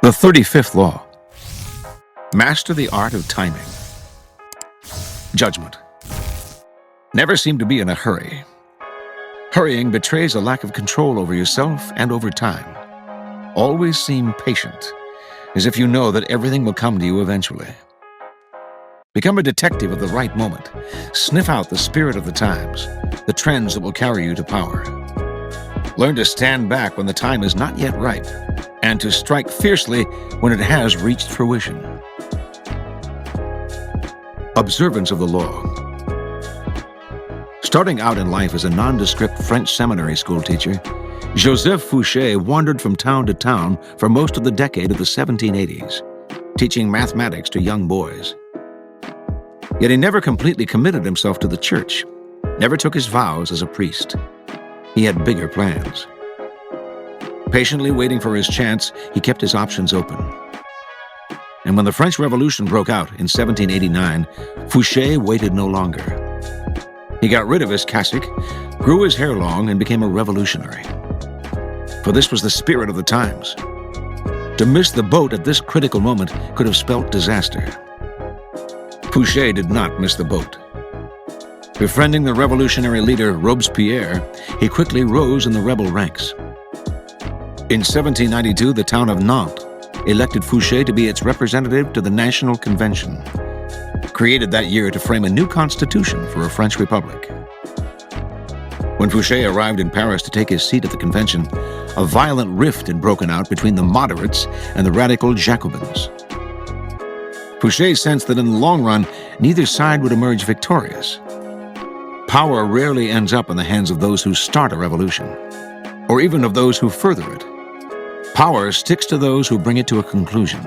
The 35th Law. Master the art of timing. Judgment. Never seem to be in a hurry. Hurrying betrays a lack of control over yourself and over time. Always seem patient, as if you know that everything will come to you eventually. Become a detective of the right moment. Sniff out the spirit of the times, the trends that will carry you to power. Learn to stand back when the time is not yet ripe, and to strike fiercely when it has reached fruition. Observance of the law. Starting out in life as a nondescript French seminary school teacher, Joseph Fouché wandered from town to town for most of the decade of the 1780s, teaching mathematics to young boys. Yet he never completely committed himself to the church, never took his vows as a priest. He had bigger plans. Patiently waiting for his chance, he kept his options open. And when the French Revolution broke out in 1789, Fouché waited no longer. He got rid of his cassock, grew his hair long, and became a revolutionary. For this was the spirit of the times. To miss the boat at this critical moment could have spelt disaster. Fouché did not miss the boat. Befriending the revolutionary leader Robespierre, he quickly rose in the rebel ranks. In 1792, the town of Nantes elected Fouché to be its representative to the National Convention, created that year to frame a new constitution for a French republic. When Fouché arrived in Paris to take his seat at the convention, a violent rift had broken out between the moderates and the radical Jacobins. Fouché sensed that in the long run, neither side would emerge victorious. Power rarely ends up in the hands of those who start a revolution, or even of those who further it. Power sticks to those who bring it to a conclusion.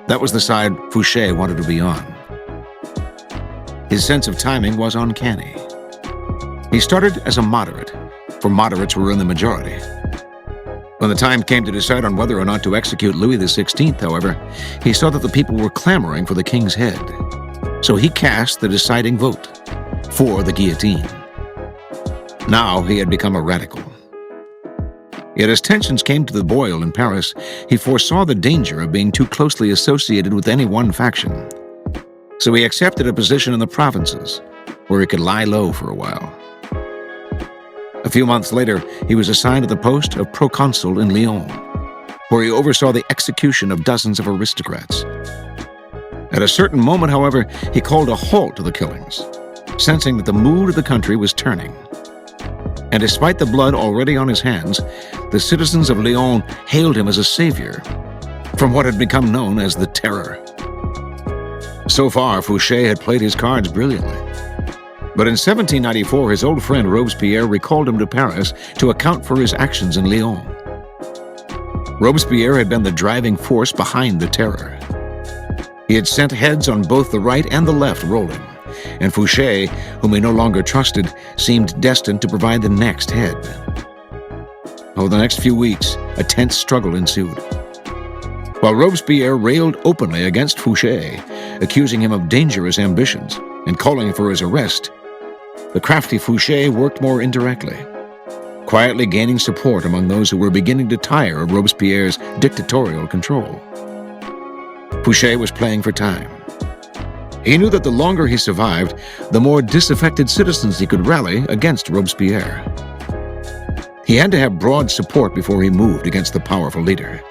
That was the side Fouché wanted to be on. His sense of timing was uncanny. He started as a moderate, for moderates were in the majority. When the time came to decide on whether or not to execute Louis XVI, however, he saw that the people were clamoring for the king's head. So he cast the deciding vote for the guillotine. Now he had become a radical. Yet as tensions came to the boil in Paris, he foresaw the danger of being too closely associated with any one faction. So he accepted a position in the provinces, where he could lie low for a while. A few months later, he was assigned to the post of proconsul in Lyon, where he oversaw the execution of dozens of aristocrats. At a certain moment, however, he called a halt to the killings, sensing that the mood of the country was turning. And despite the blood already on his hands, the citizens of Lyon hailed him as a savior from what had become known as the Terror. So far, Fouché had played his cards brilliantly. But in 1794, his old friend Robespierre recalled him to Paris to account for his actions in Lyon. Robespierre had been the driving force behind the Terror. He had sent heads on both the right and the left rolling, and Fouché, whom he no longer trusted, seemed destined to provide the next head. Over the next few weeks, a tense struggle ensued. While Robespierre railed openly against Fouché, accusing him of dangerous ambitions and calling for his arrest, the crafty Fouché worked more indirectly, quietly gaining support among those who were beginning to tire of Robespierre's dictatorial control. Fouché was playing for time. He knew that the longer he survived, the more disaffected citizens he could rally against Robespierre. He had to have broad support before he moved against the powerful leader.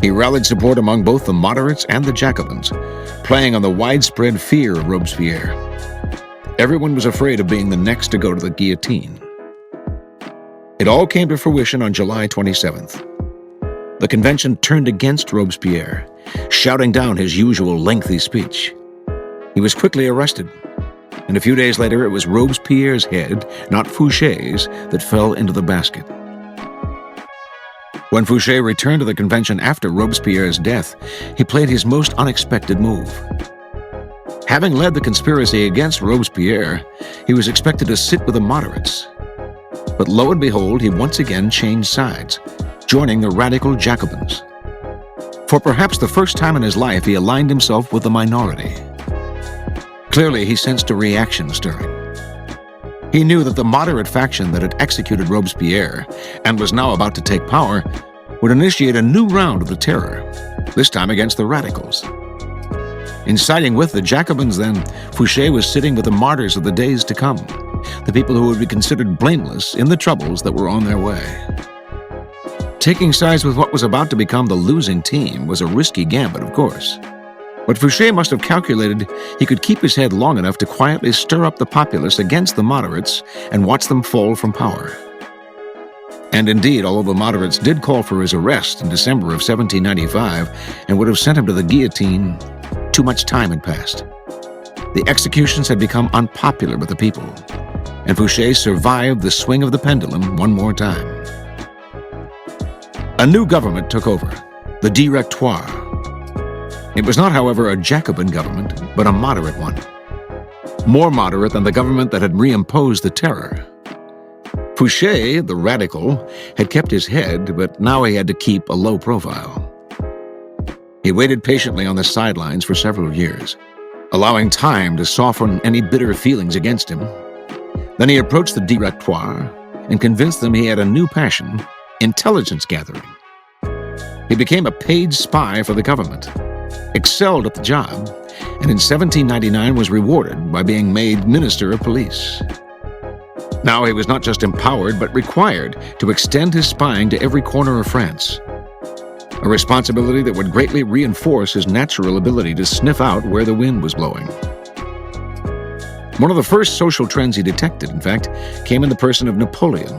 He rallied support among both the moderates and the Jacobins, playing on the widespread fear of Robespierre. Everyone was afraid of being the next to go to the guillotine. It all came to fruition on July 27th. The convention turned against Robespierre, shouting down his usual lengthy speech. He was quickly arrested, and a few days later it was Robespierre's head, not Fouché's, that fell into the basket. When Fouché returned to the convention after Robespierre's death, he played his most unexpected move. Having led the conspiracy against Robespierre, he was expected to sit with the moderates. But lo and behold, he once again changed sides, joining the radical Jacobins. For perhaps the first time in his life, he aligned himself with the minority. Clearly, he sensed a reaction stirring. He knew that the moderate faction that had executed Robespierre and was now about to take power would initiate a new round of the terror, this time against the radicals. In siding with the Jacobins, then, Fouché was sitting with the martyrs of the days to come, the people who would be considered blameless in the troubles that were on their way. Taking sides with what was about to become the losing team was a risky gambit, of course. But Fouché must have calculated he could keep his head long enough to quietly stir up the populace against the moderates and watch them fall from power. And indeed, although the moderates did call for his arrest in December of 1795 and would have sent him to the guillotine, too much time had passed. The executions had become unpopular with the people, and Fouché survived the swing of the pendulum one more time. A new government took over, the Directoire. It was not, however, a Jacobin government, but a moderate one. More moderate than the government that had reimposed the terror. Fouché, the radical, had kept his head, but now he had to keep a low profile. He waited patiently on the sidelines for several years, allowing time to soften any bitter feelings against him. Then he approached the Directoire and convinced them he had a new passion: intelligence gathering. He became a paid spy for the government, excelled at the job, and in 1799 was rewarded by being made Minister of Police. Now he was not just empowered, but required to extend his spying to every corner of France, a responsibility that would greatly reinforce his natural ability to sniff out where the wind was blowing. One of the first social trends he detected, in fact, came in the person of Napoleon,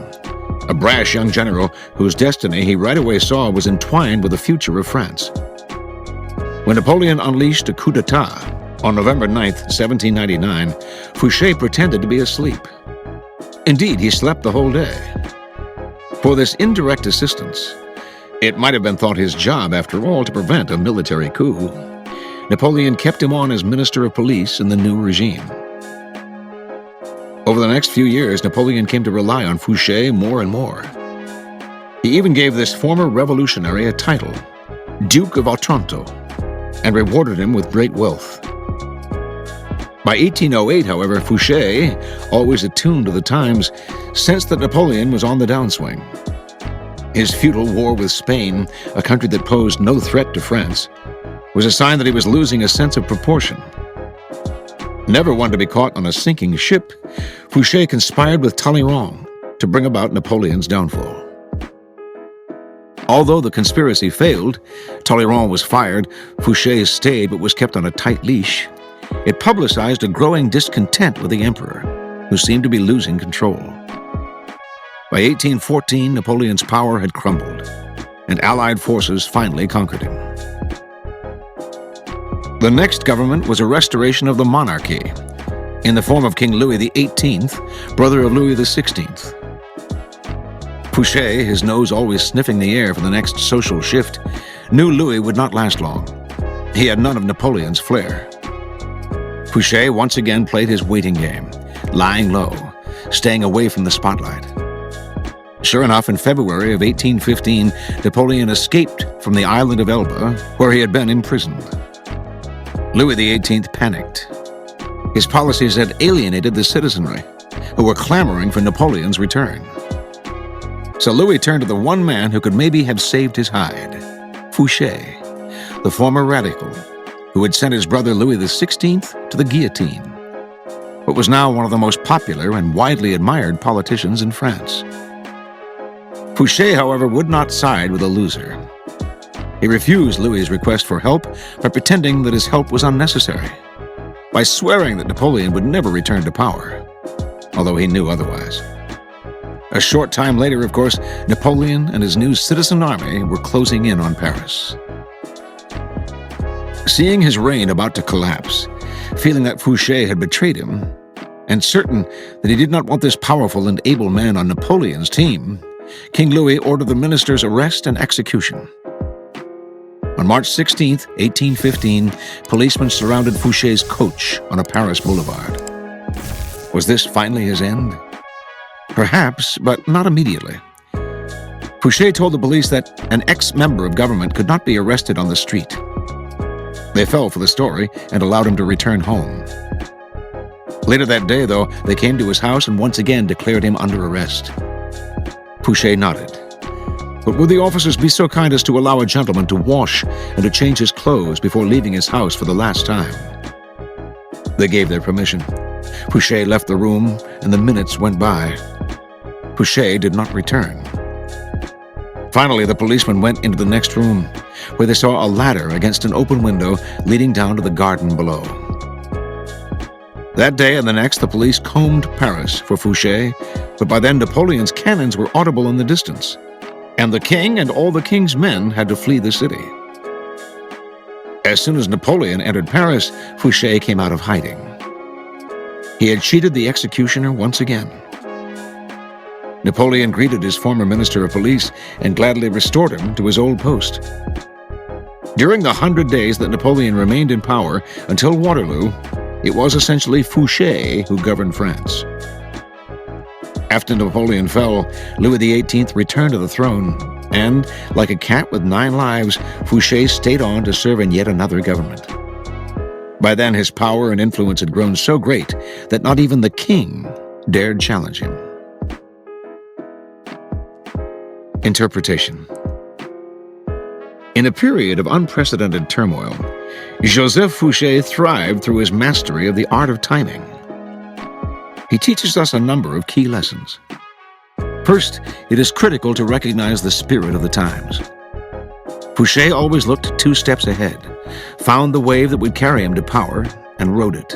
a brash young general whose destiny he right away saw was entwined with the future of France. When Napoleon unleashed a coup d'etat on November 9th, 1799, Fouché pretended to be asleep. Indeed, he slept the whole day. For this indirect assistance, it might have been thought his job, after all, to prevent a military coup. Napoleon kept him on as Minister of Police in the new regime. Over the next few years, Napoleon came to rely on Fouché more and more. He even gave this former revolutionary a title, Duke of Otranto, and rewarded him with great wealth. By 1808, however, Fouché, always attuned to the times, sensed that Napoleon was on the downswing. His feudal war with Spain, a country that posed no threat to France, was a sign that he was losing a sense of proportion. Never one to be caught on a sinking ship, Fouché conspired with Talleyrand to bring about Napoleon's downfall. Although the conspiracy failed, Talleyrand was fired, Fouché stayed but was kept on a tight leash. It publicized a growing discontent with the emperor, who seemed to be losing control. By 1814, Napoleon's power had crumbled, and Allied forces finally conquered him. The next government was a restoration of the monarchy, in the form of King Louis XVIII, brother of Louis XVI. Fouché, his nose always sniffing the air for the next social shift, knew Louis would not last long. He had none of Napoleon's flair. Fouché once again played his waiting game, lying low, staying away from the spotlight. Sure enough, in February of 1815, Napoleon escaped from the island of Elba, where he had been imprisoned. Louis XVIII panicked. His policies had alienated the citizenry, who were clamoring for Napoleon's return. So Louis turned to the one man who could maybe have saved his hide, Fouché, the former radical, who had sent his brother Louis XVI to the guillotine, but was now one of the most popular and widely admired politicians in France. Fouché, however, would not side with a loser. He refused Louis's request for help by pretending that his help was unnecessary, by swearing that Napoleon would never return to power, although he knew otherwise. A short time later, of course, Napoleon and his new citizen army were closing in on Paris. Seeing his reign about to collapse, feeling that Fouché had betrayed him, and certain that he did not want this powerful and able man on Napoleon's team, King Louis ordered the minister's arrest and execution. On March 16, 1815, policemen surrounded Fouché's coach on a Paris boulevard. Was this finally his end? Perhaps, but not immediately. Fouché told the police that an ex-member of government could not be arrested on the street. They fell for the story and allowed him to return home. Later that day, though, they came to his house and once again declared him under arrest. Fouché nodded. But would the officers be so kind as to allow a gentleman to wash and to change his clothes before leaving his house for the last time? They gave their permission. Fouché left the room, and the minutes went by. Fouché did not return. Finally, the policeman went into the next room, where they saw a ladder against an open window leading down to the garden below. That day and the next, the police combed Paris for Fouché, but by then Napoleon's cannons were audible in the distance, and the king and all the king's men had to flee the city. As soon as Napoleon entered Paris, Fouché came out of hiding. He had cheated the executioner once again. Napoleon greeted his former minister of police and gladly restored him to his old post. During the 100 days that Napoleon remained in power until Waterloo, it was essentially Fouché who governed France. After Napoleon fell, Louis XVIII returned to the throne, and, like a cat with 9 lives, Fouché stayed on to serve in yet another government. By then, his power and influence had grown so great that not even the king dared challenge him. Interpretation. In a period of unprecedented turmoil, Joseph Fouché thrived through his mastery of the art of timing. He teaches us a number of key lessons. First, it is critical to recognize the spirit of the times. Fouché always looked 2 steps ahead, found the wave that would carry him to power, and rode it.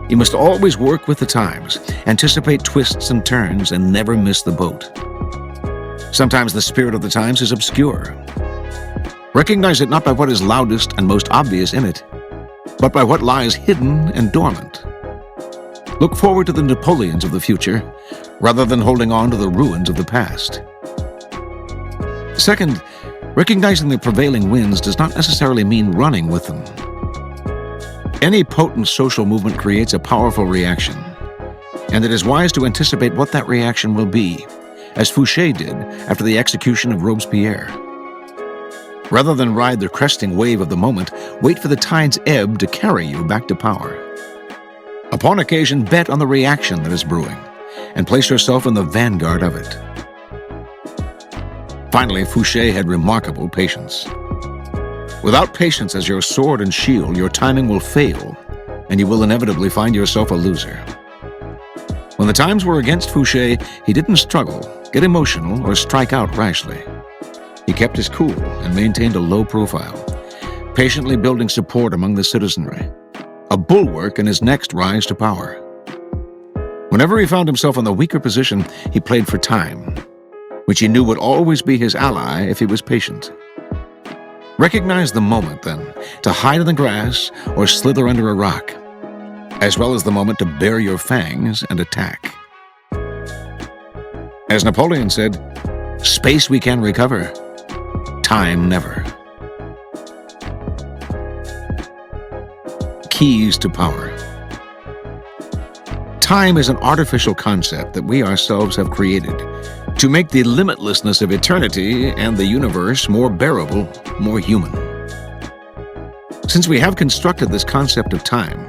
You must always work with the times, anticipate twists and turns, and never miss the boat. Sometimes the spirit of the times is obscure. Recognize it not by what is loudest and most obvious in it, but by what lies hidden and dormant. Look forward to the Napoleons of the future, rather than holding on to the ruins of the past. Second, recognizing the prevailing winds does not necessarily mean running with them. Any potent social movement creates a powerful reaction, and it is wise to anticipate what that reaction will be, as Fouché did after the execution of Robespierre. Rather than ride the cresting wave of the moment, wait for the tide's ebb to carry you back to power. Upon occasion, bet on the reaction that is brewing, and place yourself in the vanguard of it. Finally, Fouché had remarkable patience. Without patience as your sword and shield, your timing will fail, and you will inevitably find yourself a loser. When the times were against Fouché, he didn't struggle, get emotional, or strike out rashly. He kept his cool and maintained a low profile, patiently building support among the citizenry, a bulwark in his next rise to power. Whenever he found himself in the weaker position, he played for time, which he knew would always be his ally if he was patient. Recognize the moment, then, to hide in the grass or slither under a rock, as well as the moment to bare your fangs and attack. As Napoleon said, "Space we can recover, time never." Keys to power. Time is an artificial concept that we ourselves have created to make the limitlessness of eternity and the universe more bearable, more human. Since we have constructed this concept of time,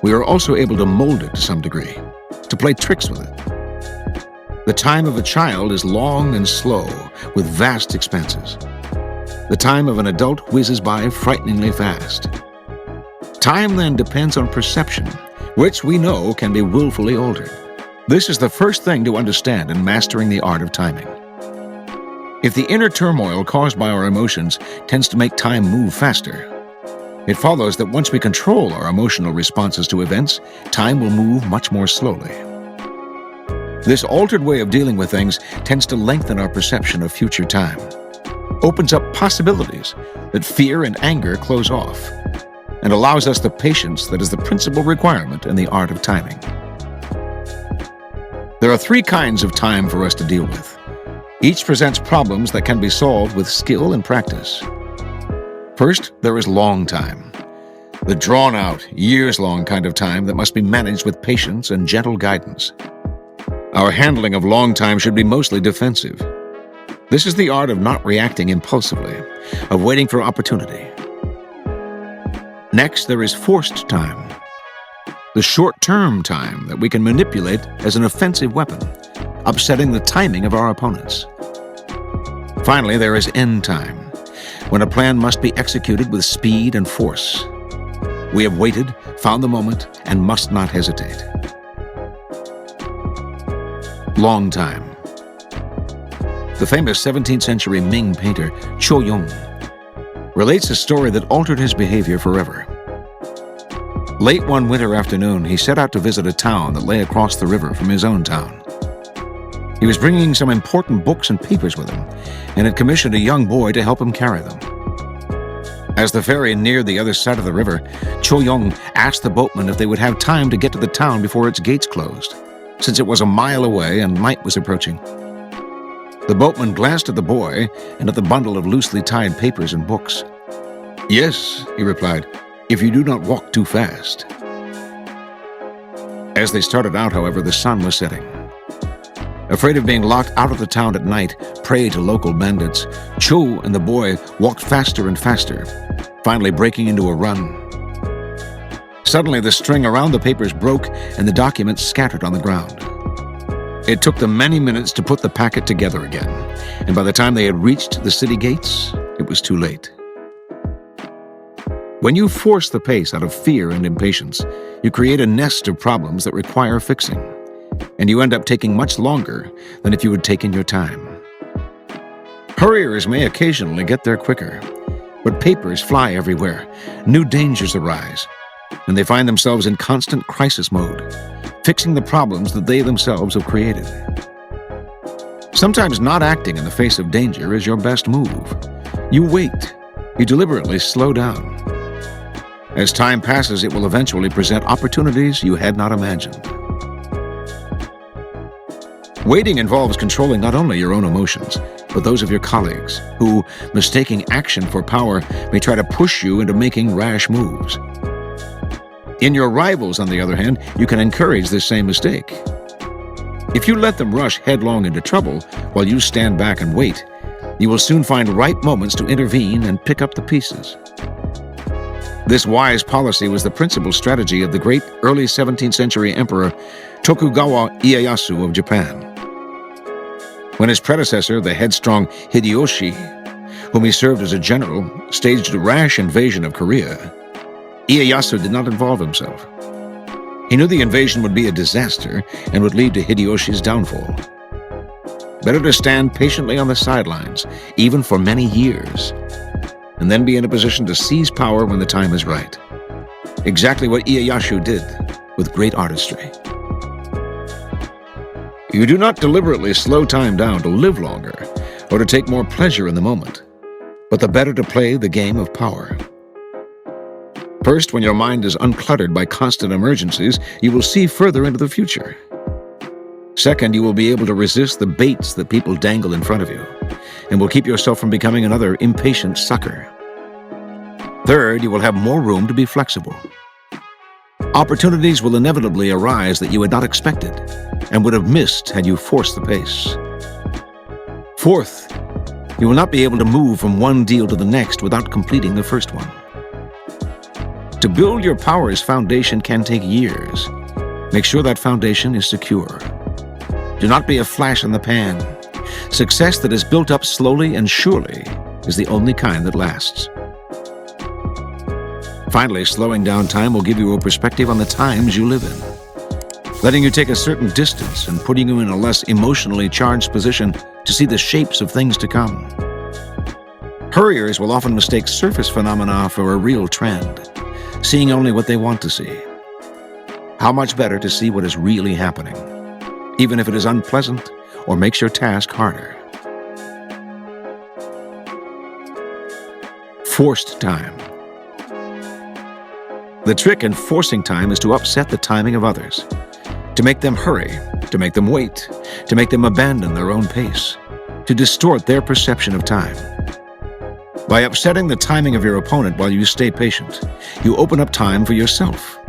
we are also able to mold it to some degree, to play tricks with it. The time of a child is long and slow, with vast expanses. The time of an adult whizzes by frighteningly fast. Time then depends on perception, which we know can be willfully altered. This is the first thing to understand in mastering the art of timing. If the inner turmoil caused by our emotions tends to make time move faster, it follows that once we control our emotional responses to events, time will move much more slowly. This altered way of dealing with things tends to lengthen our perception of future time, opens up possibilities that fear and anger close off, and allows us the patience that is the principal requirement in the art of timing. There are 3 kinds of time for us to deal with. Each presents problems that can be solved with skill and practice. First, there is long time, the drawn-out, years-long kind of time that must be managed with patience and gentle guidance. Our handling of long time should be mostly defensive. This is the art of not reacting impulsively, of waiting for opportunity. Next, there is forced time, the short-term time that we can manipulate as an offensive weapon, upsetting the timing of our opponents. Finally, there is end time, when a plan must be executed with speed and force. We have waited, found the moment, and must not hesitate. Long time. The famous 17th century Ming painter Cho Yong relates a story that altered his behavior forever. Late one winter afternoon, he set out to visit a town that lay across the river from his own town. He was bringing some important books and papers with him, and had commissioned a young boy to help him carry them. As the ferry neared the other side of the river, Cho Yong asked the boatman if they would have time to get to the town before its gates closed, since it was a mile away and night was approaching. The boatman glanced at the boy and at the bundle of loosely tied papers and books. "Yes," he replied, "if you do not walk too fast." As they started out, however, the sun was setting. Afraid of being locked out of the town at night, prey to local bandits, Cho and the boy walked faster and faster, finally breaking into a run. Suddenly, the string around the papers broke and the documents scattered on the ground. It took them many minutes to put the packet together again, and by the time they had reached the city gates, it was too late. When you force the pace out of fear and impatience, you create a nest of problems that require fixing, and you end up taking much longer than if you had taken your time. Hurriers may occasionally get there quicker, but papers fly everywhere, new dangers arise, and they find themselves in constant crisis mode, fixing the problems that they themselves have created. Sometimes not acting in the face of danger is your best move. You wait. You deliberately slow down. As time passes, it will eventually present opportunities you had not imagined. Waiting involves controlling not only your own emotions, but those of your colleagues, who, mistaking action for power, may try to push you into making rash moves. In your rivals, on the other hand, you can encourage this same mistake. If you let them rush headlong into trouble while you stand back and wait, you will soon find right moments to intervene and pick up the pieces. This wise policy was the principal strategy of the great early 17th century emperor Tokugawa Ieyasu of Japan. When his predecessor, the headstrong Hideyoshi, whom he served as a general, staged a rash invasion of Korea, Ieyasu did not involve himself. He knew the invasion would be a disaster and would lead to Hideyoshi's downfall. Better to stand patiently on the sidelines, even for many years, and then be in a position to seize power when the time is right. Exactly what Ieyasu did, with great artistry. You do not deliberately slow time down to live longer or to take more pleasure in the moment, but the better to play the game of power. First, when your mind is uncluttered by constant emergencies, you will see further into the future. Second, you will be able to resist the baits that people dangle in front of you, and will keep yourself from becoming another impatient sucker. Third, you will have more room to be flexible. Opportunities will inevitably arise that you had not expected, and would have missed had you forced the pace. Fourth, you will not be able to move from one deal to the next without completing the first one. To build your power's foundation can take years. Make sure that foundation is secure. Do not be a flash in the pan. Success that is built up slowly and surely is the only kind that lasts. Finally, slowing down time will give you a perspective on the times you live in, letting you take a certain distance and putting you in a less emotionally charged position to see the shapes of things to come. Hurriers will often mistake surface phenomena for a real trend, seeing only what they want to see. How much better to see what is really happening, even if it is unpleasant or makes your task harder. Forced time. The trick in forcing time is to upset the timing of others, to make them hurry, to make them wait, to make them abandon their own pace, to distort their perception of time. By upsetting the timing of your opponent while you stay patient, you open up time for yourself,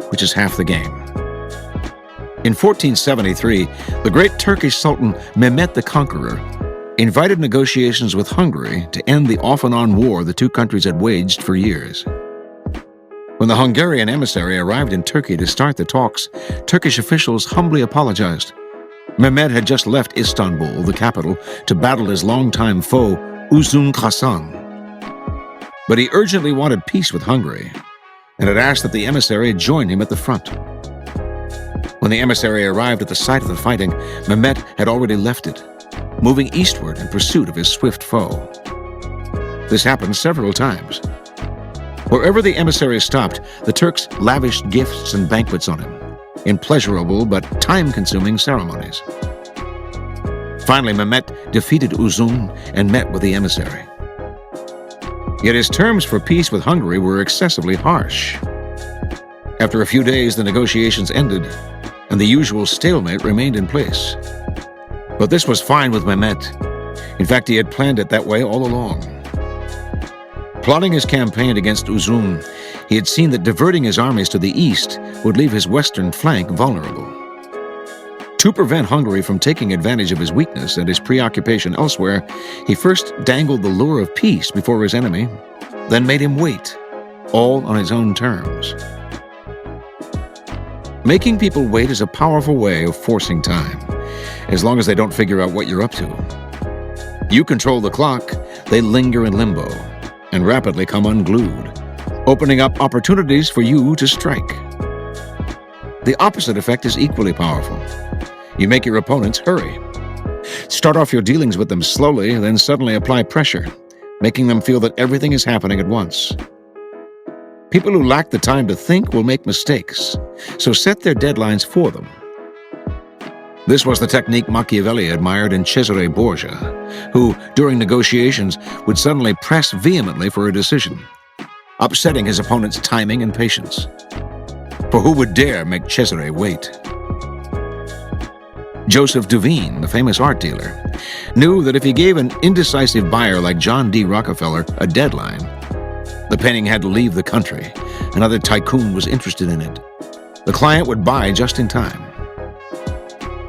which is half the game. In 1473, the great Turkish Sultan Mehmet the Conqueror invited negotiations with Hungary to end the off-and-on war the two countries had waged for years. When the Hungarian emissary arrived in Turkey to start the talks, Turkish officials humbly apologized. Mehmet had just left Istanbul, the capital, to battle his longtime foe, Uzun Hasan. But he urgently wanted peace with Hungary, and had asked that the emissary join him at the front. When the emissary arrived at the site of the fighting, Mehmet had already left it, moving eastward in pursuit of his swift foe. This happened several times. Wherever the emissary stopped, the Turks lavished gifts and banquets on him, in pleasurable but time-consuming ceremonies. Finally, Mehmet defeated Uzun and met with the emissary. Yet his terms for peace with Hungary were excessively harsh. After a few days, the negotiations ended, and the usual stalemate remained in place. But this was fine with Mehmet. In fact, he had planned it that way all along. Plotting his campaign against Uzun, he had seen that diverting his armies to the east would leave his western flank vulnerable. To prevent Hungary from taking advantage of his weakness and his preoccupation elsewhere, he first dangled the lure of peace before his enemy, then made him wait, all on his own terms. Making people wait is a powerful way of forcing time, as long as they don't figure out what you're up to. You control the clock, they linger in limbo, and rapidly come unglued, opening up opportunities for you to strike. The opposite effect is equally powerful. You make your opponents hurry. Start off your dealings with them slowly, then suddenly apply pressure, making them feel that everything is happening at once. People who lack the time to think will make mistakes, so set their deadlines for them. This was the technique Machiavelli admired in Cesare Borgia, who, during negotiations, would suddenly press vehemently for a decision, upsetting his opponent's timing and patience. For who would dare make Cesare wait? Joseph Duveen, the famous art dealer, knew that if he gave an indecisive buyer like John D. Rockefeller a deadline, the painting had to leave the country. Another tycoon was interested in it. The client would buy just in time.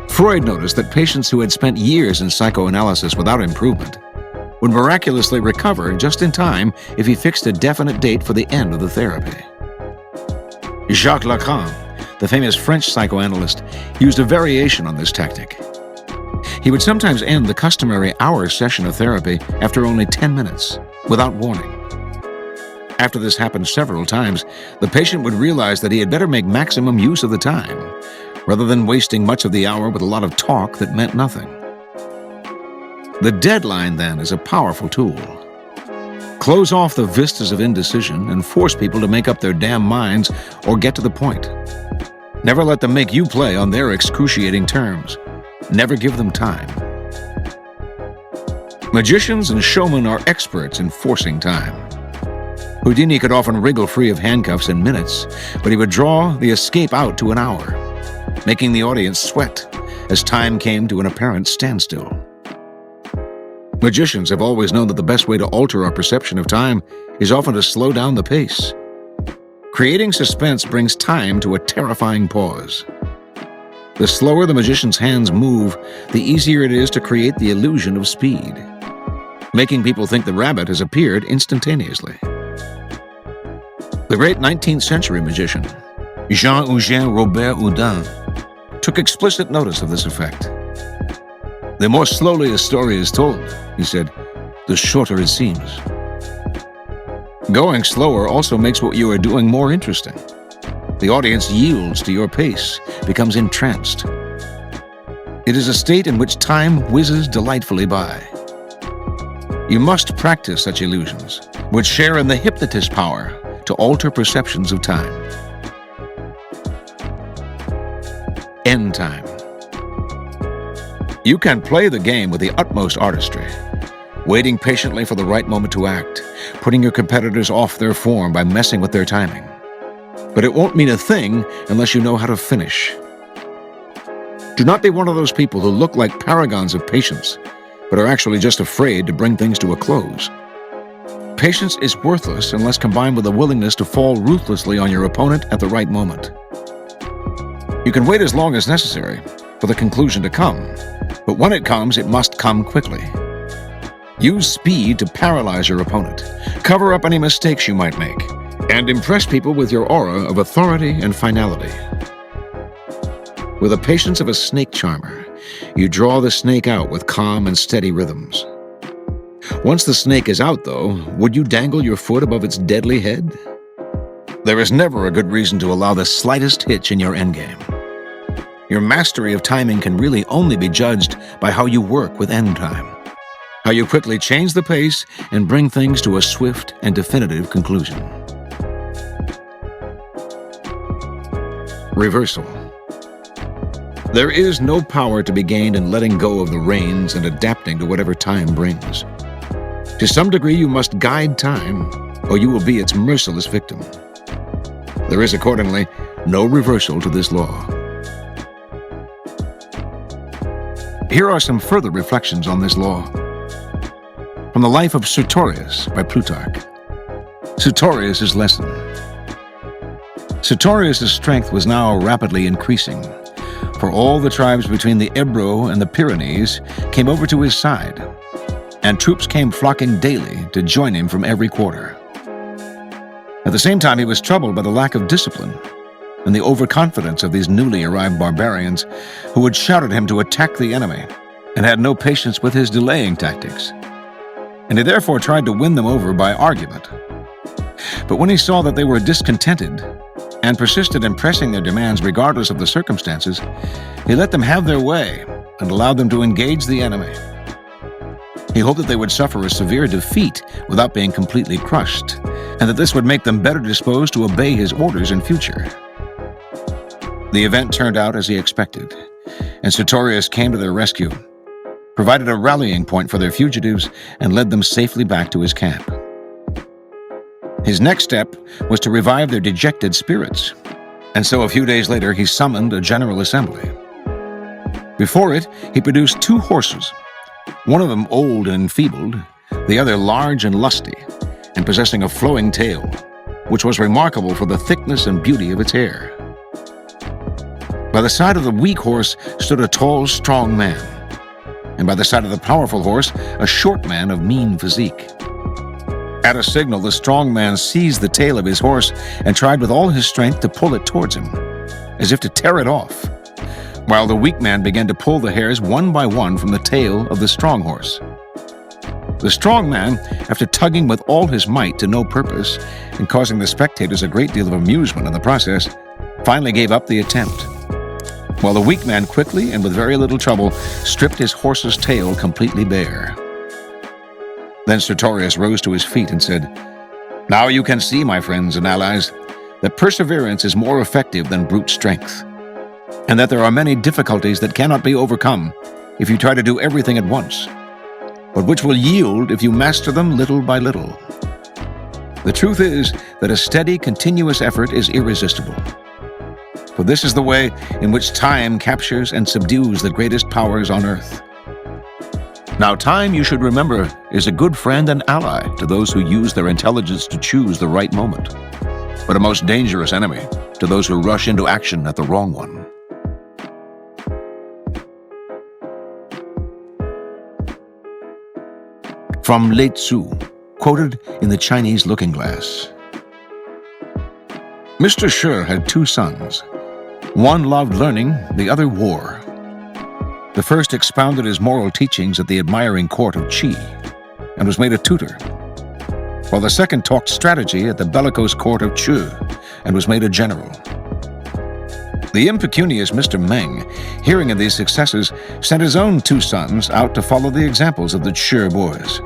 Freud noticed that patients who had spent years in psychoanalysis without improvement would miraculously recover just in time if he fixed a definite date for the end of the therapy. Jacques Lacan, the famous French psychoanalyst, used a variation on this tactic. He would sometimes end the customary hour session of therapy after only 10 minutes, without warning. After this happened several times, the patient would realize that he had better make maximum use of the time, rather than wasting much of the hour with a lot of talk that meant nothing. The deadline, then, is a powerful tool. Close off the vistas of indecision and force people to make up their damn minds or get to the point. Never let them make you play on their excruciating terms. Never give them time. Magicians and showmen are experts in forcing time. Houdini could often wriggle free of handcuffs in minutes, but he would draw the escape out to an hour, making the audience sweat as time came to an apparent standstill. Magicians have always known that the best way to alter our perception of time is often to slow down the pace. Creating suspense brings time to a terrifying pause. The slower the magician's hands move, the easier it is to create the illusion of speed, making people think the rabbit has appeared instantaneously. The great 19th century magician, Jean-Eugène Robert Houdin, took explicit notice of this effect. The more slowly a story is told, he said, the shorter it seems. Going slower also makes what you are doing more interesting. The audience yields to your pace, becomes entranced. It is a state in which time whizzes delightfully by. You must practice such illusions, which share in the hypnotist's power to alter perceptions of time. End time. You can play the game with the utmost artistry, waiting patiently for the right moment to act, putting your competitors off their form by messing with their timing. But it won't mean a thing unless you know how to finish. Do not be one of those people who look like paragons of patience, but are actually just afraid to bring things to a close. Patience is worthless unless combined with a willingness to fall ruthlessly on your opponent at the right moment. You can wait as long as necessary for the conclusion to come, but when it comes, it must come quickly. Use speed to paralyze your opponent, cover up any mistakes you might make, and impress people with your aura of authority and finality. With the patience of a snake charmer, You draw the snake out with calm and steady rhythms. Once the snake is out, though, would you dangle your foot above its deadly head? There is never a good reason to allow the slightest hitch in your endgame. Your mastery of timing can really only be judged by how you work with end time, how you quickly change the pace and bring things to a swift and definitive conclusion. Reversal. There is no power to be gained in letting go of the reins and adapting to whatever time brings. To some degree, you must guide time, or you will be its merciless victim. There is accordingly no reversal to this law. Here are some further reflections on this law. From the Life of Sertorius by Plutarch. Sertorius' lesson. Sertorius' strength was now rapidly increasing, for all the tribes between the Ebro and the Pyrenees came over to his side, and troops came flocking daily to join him from every quarter. At the same time, he was troubled by the lack of discipline and the overconfidence of these newly arrived barbarians who had shouted him to attack the enemy and had no patience with his delaying tactics. And he therefore tried to win them over by argument. But when he saw that they were discontented and persisted in pressing their demands regardless of the circumstances, he let them have their way and allowed them to engage the enemy. He hoped that they would suffer a severe defeat without being completely crushed, and that this would make them better disposed to obey his orders in future. The event turned out as he expected, and Sertorius came to their rescue, provided a rallying point for their fugitives, and led them safely back to his camp. His next step was to revive their dejected spirits, and so a few days later he summoned a general assembly. Before it, he produced 2 horses, one of them old and enfeebled, the other large and lusty, and possessing a flowing tail, which was remarkable for the thickness and beauty of its hair. By the side of the weak horse stood a tall, strong man, and by the side of the powerful horse, a short man of mean physique. At a signal, the strong man seized the tail of his horse and tried with all his strength to pull it towards him, as if to tear it off, while the weak man began to pull the hairs one by one from the tail of the strong horse. The strong man, after tugging with all his might to no purpose and causing the spectators a great deal of amusement in the process, finally gave up the attempt, while the weak man quickly and with very little trouble stripped his horse's tail completely bare. Then Sertorius rose to his feet and said, "Now you can see, my friends and allies, that perseverance is more effective than brute strength, and that there are many difficulties that cannot be overcome if you try to do everything at once, but which will yield if you master them little by little. The truth is that a steady, continuous effort is irresistible, for this is the way in which time captures and subdues the greatest powers on earth. Now, time, you should remember, is a good friend and ally to those who use their intelligence to choose the right moment, but a most dangerous enemy to those who rush into action at the wrong one." From Lao Tzu, quoted in the Chinese Looking Glass. Mr. Shi had 2 sons. One loved learning, the other war. The first expounded his moral teachings at the admiring court of Qi and was made a tutor, while the second talked strategy at the bellicose court of Chu and was made a general. The impecunious Mr. Meng, hearing of these successes, sent his own 2 sons out to follow the examples of the Shi boys.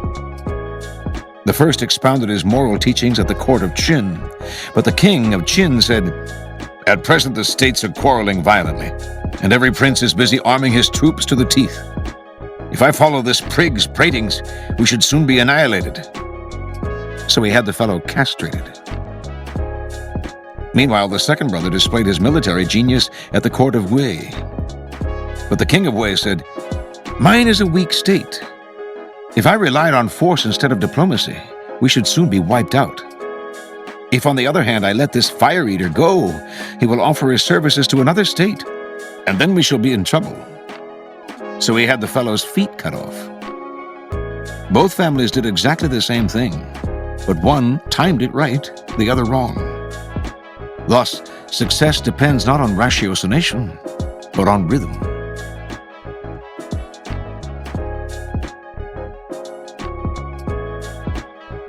The first expounded his moral teachings at the court of Qin, but the king of Qin said, "At present the states are quarreling violently, and every prince is busy arming his troops to the teeth. If I follow this prig's pratings, we should soon be annihilated." So he had the fellow castrated. Meanwhile, the second brother displayed his military genius at the court of Wei. But the king of Wei said, "Mine is a weak state. If I relied on force instead of diplomacy, we should soon be wiped out. If, on the other hand, I let this fire-eater go, he will offer his services to another state, and then we shall be in trouble." So he had the fellow's feet cut off. Both families did exactly the same thing, but one timed it right, the other wrong. Thus, success depends not on ratiocination, but on rhythm.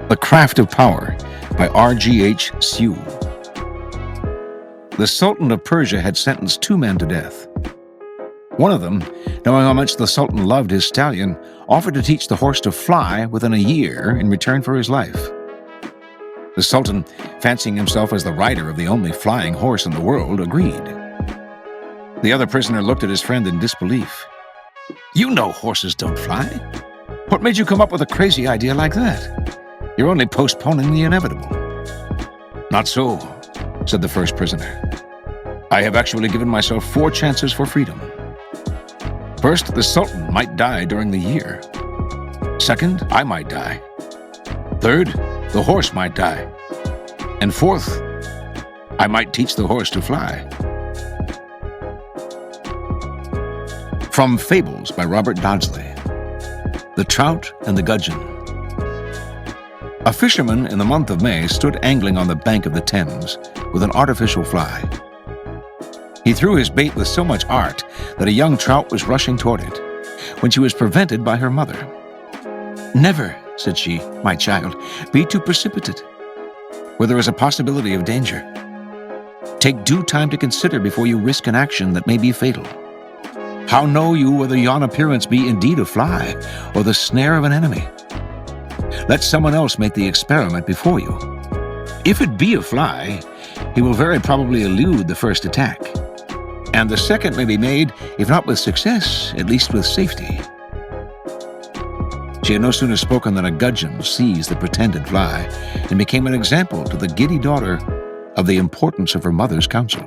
The Craft of Power by R.G.H. Sewell. The Sultan of Persia had sentenced 2 men to death. One of them, knowing how much the Sultan loved his stallion, offered to teach the horse to fly within a year in return for his life. The Sultan, fancying himself as the rider of the only flying horse in the world, agreed. The other prisoner looked at his friend in disbelief. "You know horses don't fly. What made you come up with a crazy idea like that? You're only postponing the inevitable." "Not so," said the first prisoner. "I have actually given myself 4 chances for freedom. First, the Sultan might die during the year. Second, I might die. Third, the horse might die. And fourth, I might teach the horse to fly." From Fables by Robert Dodsley. The Trout and the Gudgeon. A fisherman in the month of May stood angling on the bank of the Thames with an artificial fly. He threw his bait with so much art that a young trout was rushing toward it, when she was prevented by her mother. "Never," said she, "my child, be too precipitate, where there is a possibility of danger. Take due time to consider before you risk an action that may be fatal. How know you whether yon appearance be indeed a fly or the snare of an enemy? Let someone else make the experiment before you. If it be a fly, he will very probably elude the first attack, and the second may be made, if not with success, at least with safety." She had no sooner spoken than a gudgeon seized the pretended fly and became an example to the giddy daughter of the importance of her mother's counsel.